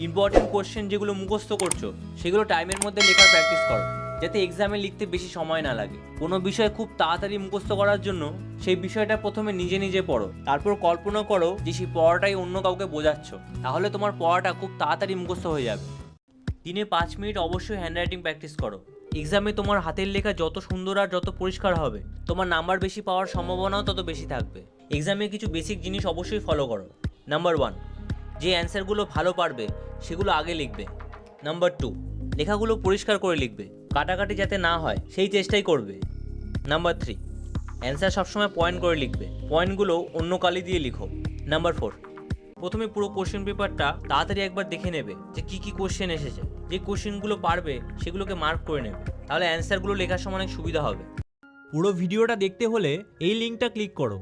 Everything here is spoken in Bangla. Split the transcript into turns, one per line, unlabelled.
ইম্পর্টেন্ট কোশ্চেন যেগুলো মুখস্থ করছো সেগুলো টাইমের মধ্যে লেখার প্র্যাকটিস করো, যাতে এক্সামে লিখতে বেশি সময় না লাগে। কোনো বিষয় খুব তাড়াতাড়ি মুখস্থ করার জন্য সেই বিষয়টা প্রথমে নিজে নিজে পড়ো, তারপর কল্পনা করো যে সেই পড়াটাই অন্য কাউকে বোঝাচ্ছ, তাহলে তোমার পড়াটা খুব তাড়াতাড়ি মুখস্থ হয়ে যাবে। দিনে 5 মিনিট অবশ্যই হ্যান্ডরাইটিং প্র্যাকটিস করো। এক্সামে তোমার হাতের লেখা যত সুন্দর আর যত পরিষ্কার হবে, তোমার নাম্বার বেশি পাওয়ার সম্ভাবনাও তত বেশি থাকবে। এক্সামে কিছু বেসিক জিনিস অবশ্যই ফলো করো। নাম্বার 1, যে অ্যান্সারগুলো ভালো পারবে সেগুলো আগে লিখবে। নাম্বার 2, লেখাগুলো পরিষ্কার করে লিখবে, কাটাকাটি যাতে না হয় সেই চেষ্টাই করবে। নাম্বার 3, অ্যান্সার সবসময় পয়েন্ট করে লিখবে, পয়েন্টগুলো অন্য কালি দিয়ে লিখো। নাম্বার 4, প্রথমে পুরো কোশ্চেন পেপারটা তাড়াতাড়ি একবার দেখে নেবে যে কী কী কোশ্চেন এসেছে। যে কোশ্চেনগুলো পারবে সেগুলোকে মার্ক করে নেবে, তাহলে অ্যান্সারগুলো লেখার সময় অনেক সুবিধা হবে। পুরো ভিডিওটা দেখতে হলে এই লিঙ্কটা ক্লিক করো।